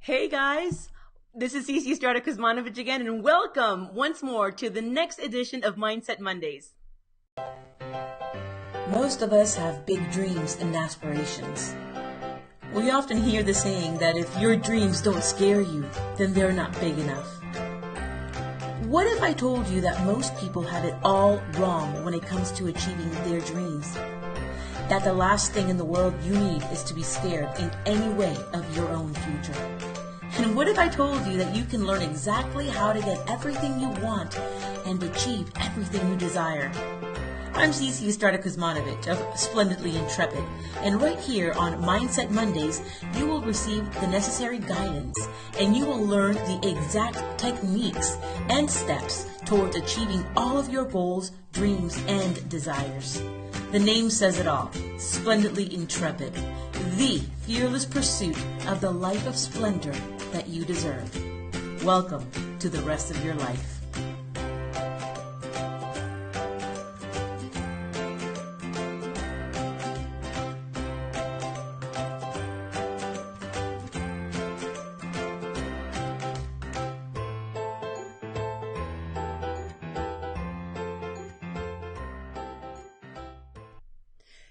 Hey guys, this is Cece Strata Kuzmanovic again, and welcome once more to the next edition of Mindset Mondays. Most of us have big dreams and aspirations. We often hear the saying that if your dreams don't scare you, then they're not big enough. What if I told you that most people have it all wrong when it comes to achieving their dreams? That the last thing in the world you need is to be scared in any way of your own future? And what if I told you that you can learn exactly how to get everything you want and achieve everything you desire? I'm Cece Strata Kuzmanovic of Splendidly Intrepid, and right here on Mindset Mondays, you will receive the necessary guidance and you will learn the exact techniques and steps towards achieving all of your goals, dreams, and desires. The name says it all, Splendidly Intrepid, the fearless pursuit of the life of splendor that you deserve. Welcome to the rest of your life.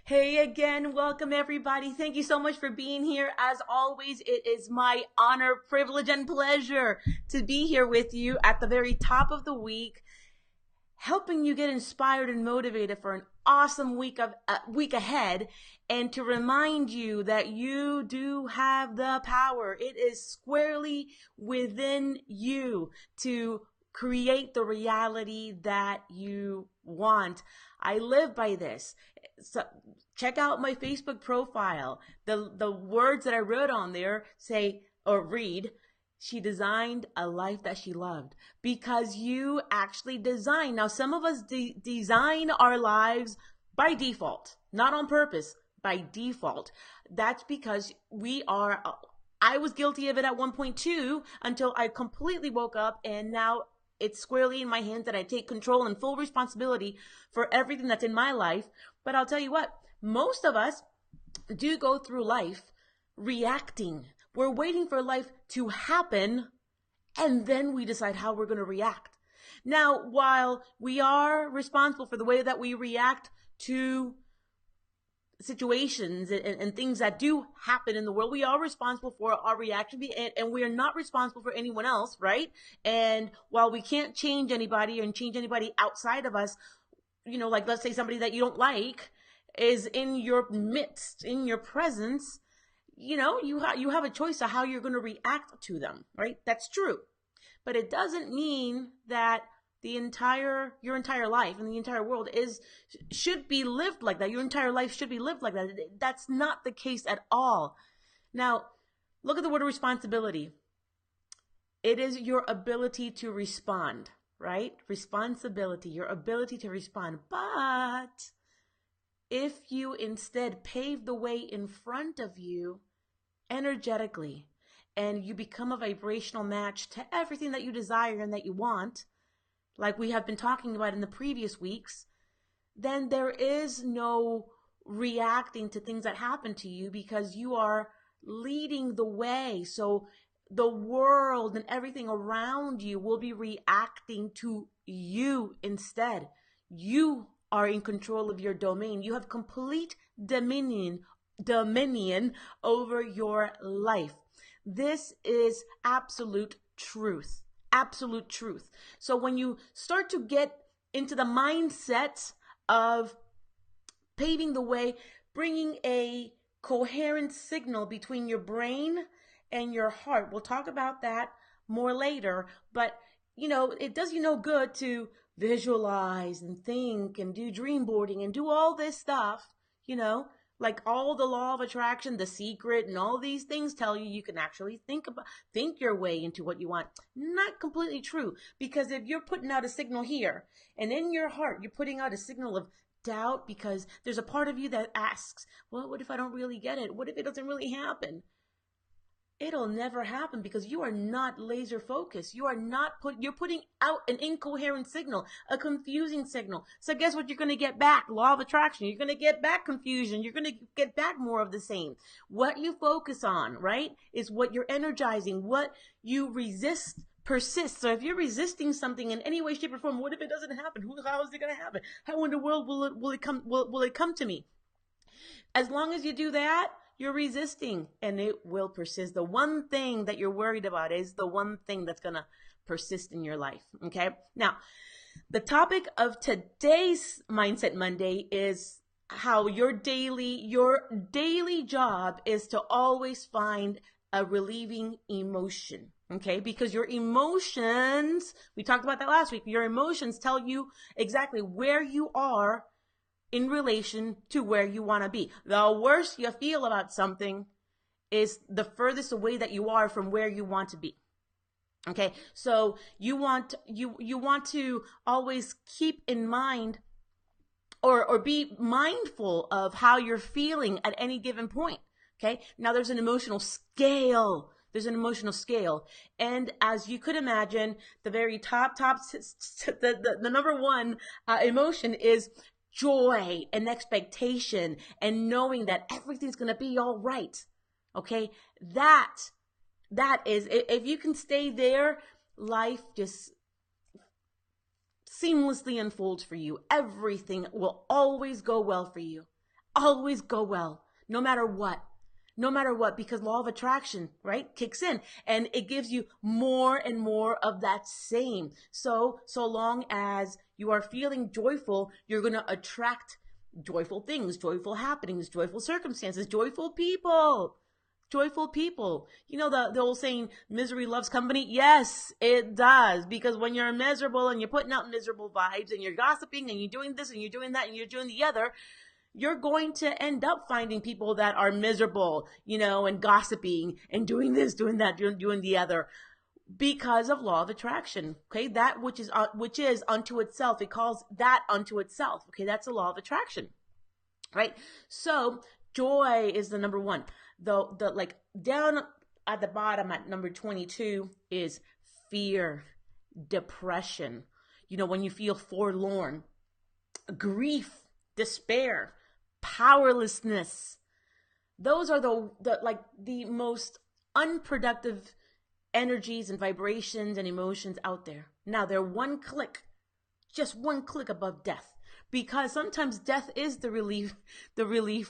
Hey again, welcome everybody. Thank you so much for being here. As always, it is my honor, privilege, and pleasure to be here with you at the very top of the week, helping you get inspired and motivated for an awesome week ahead, and to remind you that you do have the power. It is squarely within you to create the reality that you want. I live by this. So check out my Facebook profile. The words that I wrote on there say or read, she designed a life that she loved, because you actually design. Now, some of us design our lives by default, not on purpose, by default. That's because I was guilty of it at one point too, until I completely woke up, and now it's squarely in my hands that I take control and full responsibility for everything that's in my life. But I'll tell you what, most of us do go through life reacting. We're waiting for life to happen, and then we decide how we're going to react. Now, while we are responsible for the way that we react to situations and things that do happen in the world, we are responsible for our reaction, and we are not responsible for anyone else, right? And while we can't change anybody and change anybody outside of us, like let's say somebody that you don't like is in your midst, in your presence, you have a choice of how you're going to react to them, right? That's true. But it doesn't mean that your entire life and the entire world should be lived like that. Your entire life should be lived like that. That's not the case at all. Now, look at the word responsibility. It is your ability to respond, right? Responsibility, your ability to respond. But if you instead pave the way in front of you energetically, and you become a vibrational match to everything that you desire and that you want, like we have been talking about in the previous weeks, then there is no reacting to things that happen to you, because you are leading the way. So the world and everything around you will be reacting to you instead. You are in control of your domain. You have complete dominion over your life. This is absolute truth. Absolute truth. So when you start to get into the mindset of paving the way, bringing a coherent signal between your brain and your heart, we'll talk about that more later, but it does you no good to visualize and think and do dream boarding and do all this stuff, like all the law of attraction, The Secret, and all these things tell you can actually think your way into what you want. Not completely true, because if you're putting out a signal here, and in your heart you're putting out a signal of doubt, because there's a part of you that asks, well, what if I don't really get it? What if it doesn't really happen? it'll never happen because you are not laser focused. You are not you're putting out an incoherent signal, a confusing signal. So guess what you're going to get back? Law of attraction. You're going to get back confusion. You're going to get back more of the same. What you focus on, right, is what you're energizing. What you resist persists. So if you're resisting something in any way, shape, or form, what if it doesn't happen? How is it going to happen? How in the world will it come to me? As long as you do that, you're resisting and it will persist. The one thing that you're worried about is the one thing that's going to persist in your life. Okay. Now, the topic of today's Mindset Monday is how your daily job is to always find a relieving emotion. Okay. Because your emotions, we talked about that last week, your emotions tell you exactly where you are in relation to where you want to be. The worse you feel about something is the furthest away that you are from where you want to be. Okay, so you want to always keep in mind or be mindful of how you're feeling at any given point. Okay, now there's an emotional scale. And as you could imagine, the very top, the number one emotion is joy and expectation and knowing that everything's going to be all right. Okay. That is, if you can stay there, life just seamlessly unfolds for you. Everything will always go well for you. Always go well, no matter what. Because law of attraction, right, kicks in and it gives you more and more of that same. So long as you are feeling joyful, you're going to attract joyful things, joyful happenings, joyful circumstances, joyful people. You know, the old saying, misery loves company? Yes, it does. Because when you're miserable and you're putting out miserable vibes and you're gossiping and you're doing this and you're doing that and you're doing the other, you're going to end up finding people that are miserable, you know, and gossiping and doing this, doing that, doing the other, because of law of attraction. Okay, that which is unto itself. It calls that unto itself. Okay, that's a law of attraction, right? So joy is the number one. The like down at the bottom at number 22 is fear, depression. You know, when you feel forlorn, grief, despair, powerlessness. Those are the most unproductive energies and vibrations and emotions out there. Now they're just one click above death, because sometimes death is the relief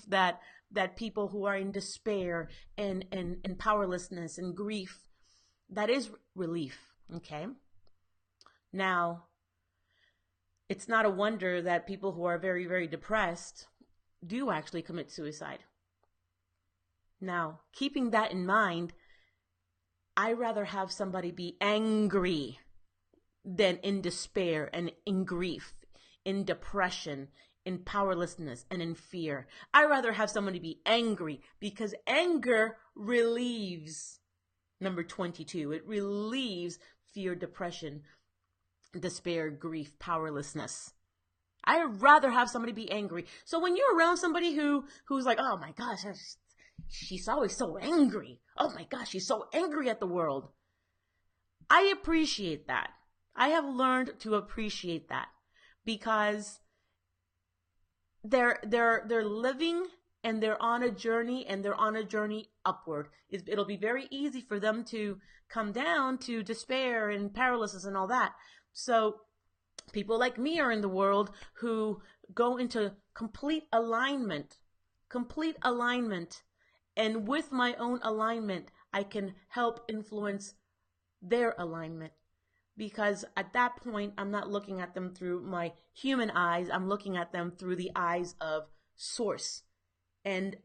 that people who are in despair and powerlessness and grief, that is relief. Okay. Now, it's not a wonder that people who are very, very depressed do actually commit suicide. Now, keeping that in mind, I'd rather have somebody be angry than in despair and in grief, in depression, in powerlessness, and in fear. I'd rather have somebody be angry, because anger relieves, number 22, it relieves fear, depression, despair, grief, powerlessness. I'd rather have somebody be angry. So when you're around somebody who's like, oh my gosh, she's always so angry. Oh my gosh, she's so angry at the world. I appreciate that. I have learned to appreciate that, because they're living and they're on a journey, and they're on a journey upward. It'll be very easy for them to come down to despair and paralysis and all that. So people like me are in the world who go into complete alignment. And with my own alignment, I can help influence their alignment. Because at that point, I'm not looking at them through my human eyes. I'm looking at them through the eyes of Source. And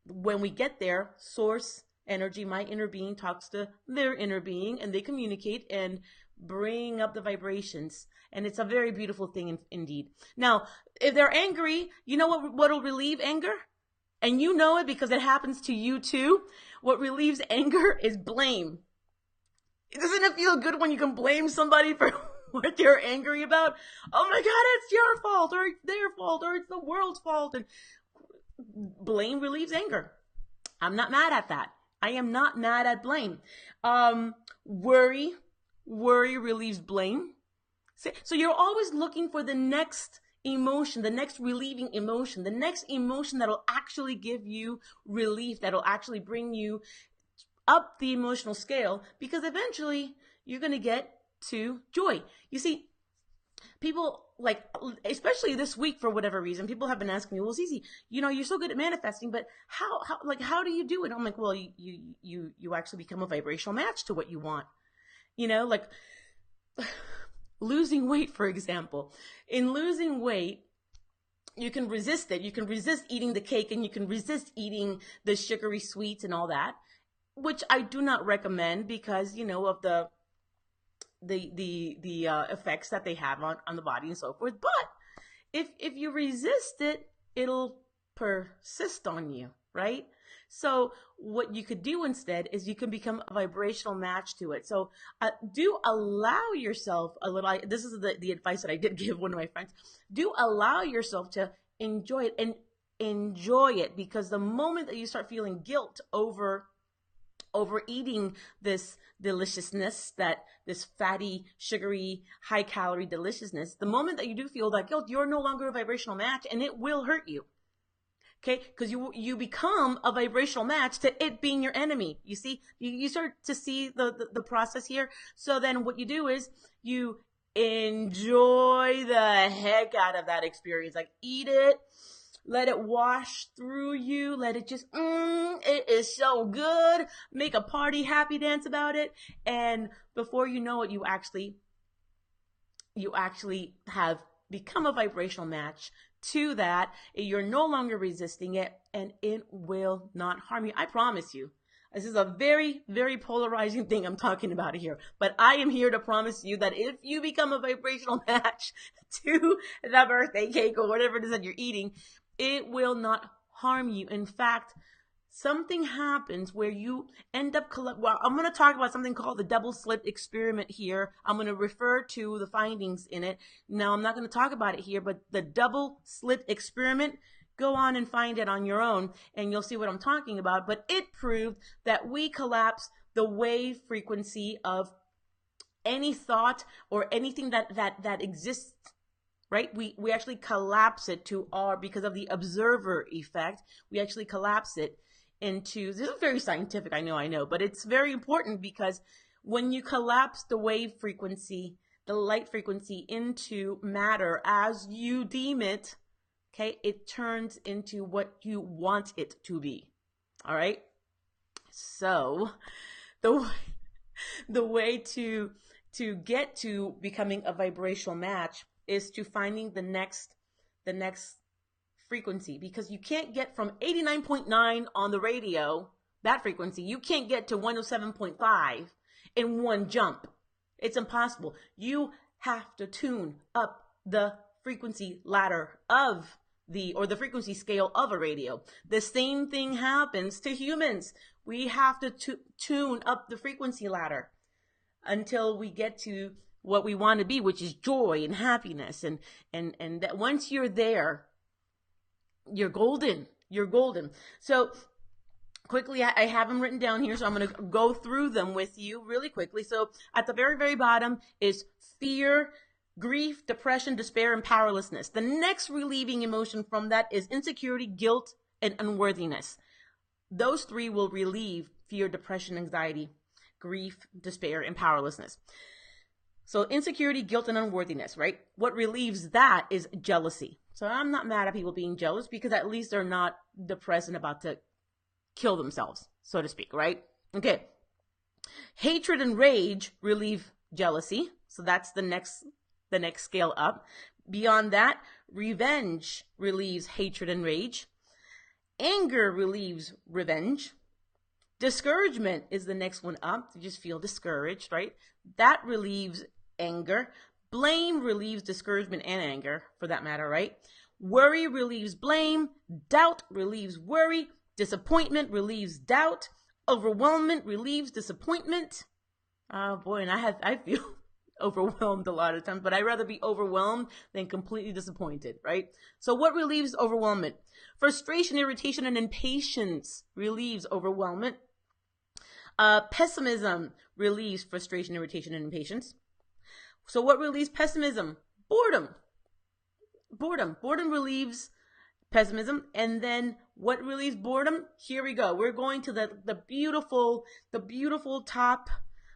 when we get there, Source energy, my inner being, talks to their inner being, and they communicate and bring up the vibrations. And it's a very beautiful thing indeed. Now, if they're angry, you know what'll relieve anger? And you know it because it happens to you too. What relieves anger is blame. Doesn't it feel good when you can blame somebody for what you're angry about? Oh my God, it's your fault, or it's their fault, or it's the world's fault. And blame relieves anger. I'm not mad at that. I am not mad at blame. Um, worry, worry relieves blame. So you're always looking for the next emotion, the next relieving emotion, the next emotion that'll actually give you relief, that'll actually bring you up the emotional scale, because eventually you're going to get to joy. You see, people, like, especially this week, for whatever reason, people have been asking me, well, Zizi, you're so good at manifesting, but how do you do it? I'm like, well, you actually become a vibrational match to what you want. Like, losing weight, for example. In losing weight, you can resist it. You can resist eating the cake, and you can resist eating the sugary sweets and all that, which I do not recommend because, of the effects that they have on the body and so forth. But if you resist it, it'll persist on you, right? So what you could do instead is you can become a vibrational match to it. So do allow yourself a little, this is the advice that I did give one of my friends, do allow yourself to enjoy it, and enjoy it, because the moment that you start feeling guilt over eating this deliciousness, this fatty, sugary, high calorie deliciousness, the moment that you do feel that guilt, you're no longer a vibrational match, and it will hurt you. Okay, because you become a vibrational match to it being your enemy. You see, you start to see the process here. So then what you do is you enjoy the heck out of that experience. Like, eat it, let it wash through you, let it just, it is so good. Make a party happy dance about it. And before you know it, you actually have become a vibrational match to that. You're no longer resisting it, and it will not harm you. I promise you. This is a very, very polarizing thing I'm talking about here, but I am here to promise you that if you become a vibrational match to the birthday cake or whatever it is that you're eating, it will not harm you. In fact, something happens where you end up, well, I'm going to talk about something called the double slit experiment here. I'm going to refer to the findings in it. Now, I'm not going to talk about it here, but the double slit experiment, go on and find it on your own, and you'll see what I'm talking about. But it proved that we collapse the wave frequency of any thought or anything that exists, right? We actually collapse it to because of the observer effect, we actually collapse it into, this is very scientific, I know, but it's very important, because when you collapse the wave frequency, the light frequency, into matter as you deem it, okay, it turns into what you want it to be. All right. So the way to get to becoming a vibrational match is to finding the next frequency, because you can't get from 89.9 on the radio, that frequency, you can't get to 107.5 in one jump. It's impossible. You have to tune up the frequency ladder of the frequency scale of a radio. The same thing happens to humans. We have to tune up the frequency ladder until we get to what we want to be, which is joy and happiness. And that once you're there, you're golden. You're golden. So quickly, I have them written down here, so I'm going to go through them with you really quickly. So at the very, very bottom is fear, grief, depression, despair, and powerlessness. The next relieving emotion from that is insecurity, guilt, and unworthiness. Those three will relieve fear, depression, anxiety, grief, despair, and powerlessness. So insecurity, guilt, and unworthiness, right? What relieves that is jealousy. So I'm not mad at people being jealous, because at least they're not depressed and about to kill themselves, so to speak, right? Okay. Hatred and rage relieve jealousy. So that's the next scale up. Beyond that, revenge relieves hatred and rage. Anger relieves revenge. Discouragement is the next one up. You just feel discouraged, right? That relieves anger. Blame relieves discouragement and anger, for that matter, right? Worry relieves blame. Doubt relieves worry. Disappointment relieves doubt. Overwhelmment relieves disappointment. Oh boy, and I feel overwhelmed a lot of times, but I'd rather be overwhelmed than completely disappointed, right? So what relieves overwhelmment? Frustration, irritation, and impatience relieves overwhelmment. Pessimism relieves frustration, irritation, and impatience. So what relieves pessimism? Boredom. Boredom relieves pessimism. And then what relieves boredom? Here we go. We're going to the beautiful top.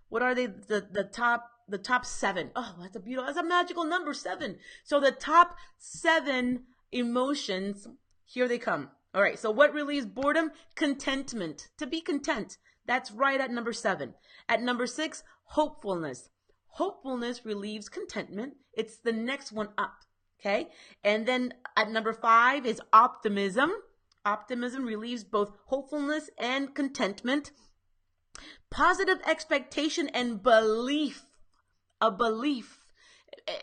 What are they? The top 7. Oh, that's a magical number, 7. So the top 7 emotions, here they come. All right. So what relieves boredom? Contentment. To be content. That's right at number 7. At number 6, hopefulness. Hopefulness relieves contentment. It's the next one up. Okay. And then at number 5 is optimism. Optimism relieves both hopefulness and contentment. Positive expectation and belief. A belief.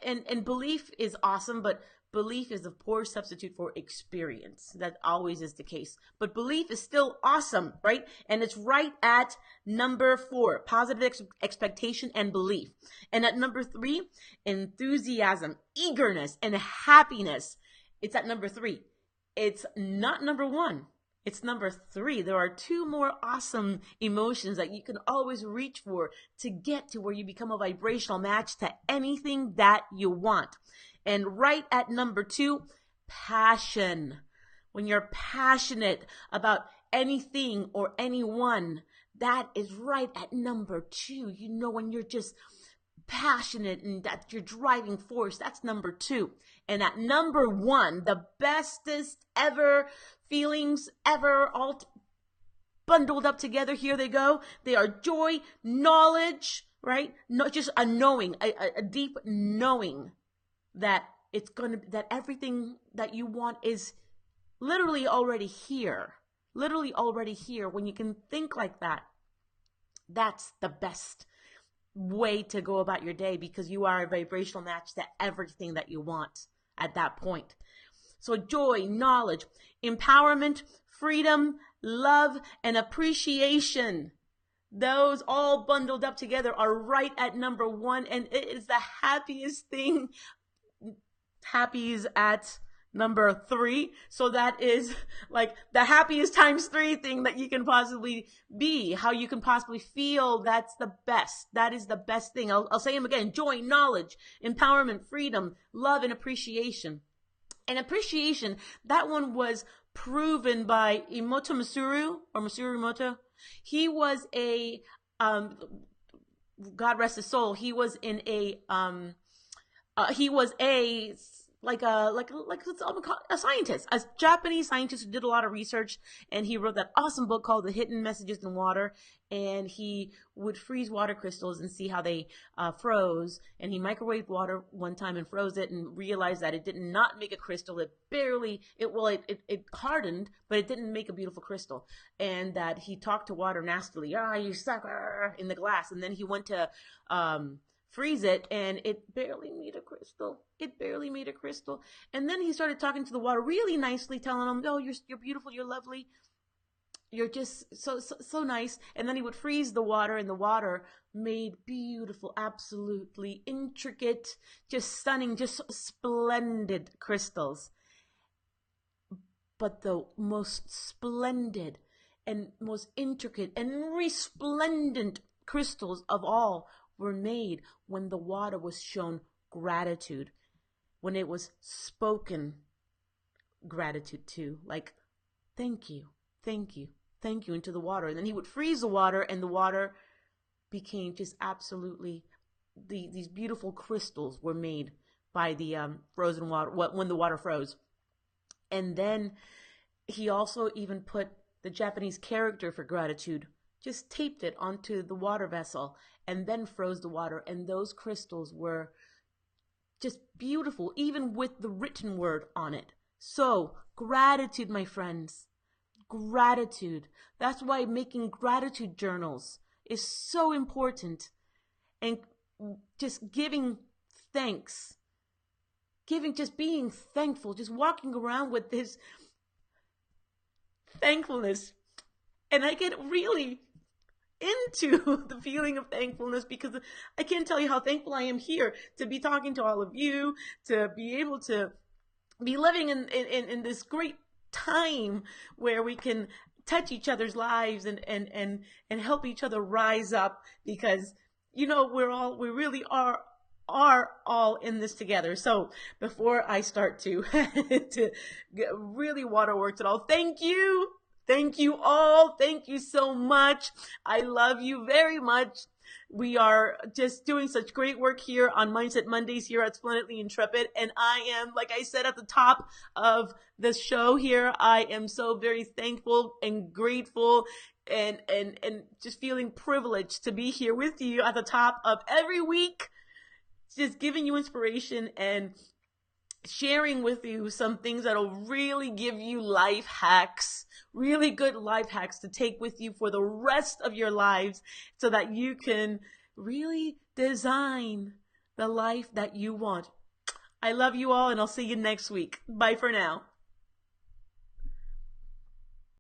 And belief is awesome, but belief is a poor substitute for experience. That always is the case. But belief is still awesome, right? And it's right at number 4, positive expectation and belief. And at number 3, enthusiasm, eagerness, and happiness. It's at number 3. It's not number 1. It's number 3. There are 2 more awesome emotions that you can always reach for to get to where you become a vibrational match to anything that you want. And right at number 2, passion. When you're passionate about anything or anyone, that is right at number 2. You know, when you're just passionate and that's your driving force, that's number 2. And at number 1, the bestest ever feelings ever, all bundled up together. Here they go. They are joy, knowledge, right? Not just a knowing, a deep knowing that that everything that you want is literally already here. Literally already here. When you can think like that, that's the best way to go about your day, because you are a vibrational match to everything that you want at that point. So joy, knowledge, empowerment, freedom, love, and appreciation. Those all bundled up together are right at number 1. And it is the happiest thing. Happy is at number 3. So that is like the happiest times 3 thing that you can possibly be, how you can possibly feel. That's the best. That is the best thing. I'll say them again. Joy, knowledge, empowerment, freedom, love, and appreciation. And appreciation, that one was proven by Emoto Masuru, or Masuru Emoto. He was a, God rest his soul, he was in a, he was a scientist, a Japanese scientist who did a lot of research, and he wrote that awesome book called The Hidden Messages in Water. And he would freeze water crystals and see how they froze. And he microwaved water one time and froze it, and realized that it did not make a crystal. It hardened, but it didn't make a beautiful crystal. And that he talked to water nastily, you sucker, in the glass. And then he went to freeze it, and it barely made a crystal. It barely made a crystal. And then he started talking to the water really nicely, telling him, "Oh, you're beautiful, you're lovely, you're just so nice." And then he would freeze the water, and the water made beautiful, absolutely intricate, just stunning, just splendid crystals. But the most splendid and most intricate and resplendent crystals of all were made when the water was shown gratitude, when it was spoken gratitude to, like, thank you, thank you, thank you, into the water. And then he would freeze the water, and the water became just absolutely, these beautiful crystals were made by the frozen water, when the water froze. And then he also even put the Japanese character for gratitude, just taped it onto the water vessel, and then froze the water. And those crystals were just beautiful, even with the written word on it. So gratitude, my friends, gratitude. That's why making gratitude journals is so important. And just giving thanks, just being thankful, just walking around with this thankfulness. And I get really into the feeling of thankfulness, because I can't tell you how thankful I am here to be talking to all of you, to be able to be living in this great time where we can touch each other's lives and help each other rise up, because we really are all in this together. So before I start to to really waterworks it all, thank you. Thank you all. Thank you so much. I love you very much. We are just doing such great work here on Mindset Mondays here at Splendidly Intrepid. And I am, like I said at the top of the show here, I am so very thankful and grateful and just feeling privileged to be here with you at the top of every week, just giving you inspiration and sharing with you some things that'll really give you life hacks, really good life hacks to take with you for the rest of your lives, so that you can really design the life that you want. I love you all, and I'll see you next week. Bye for now.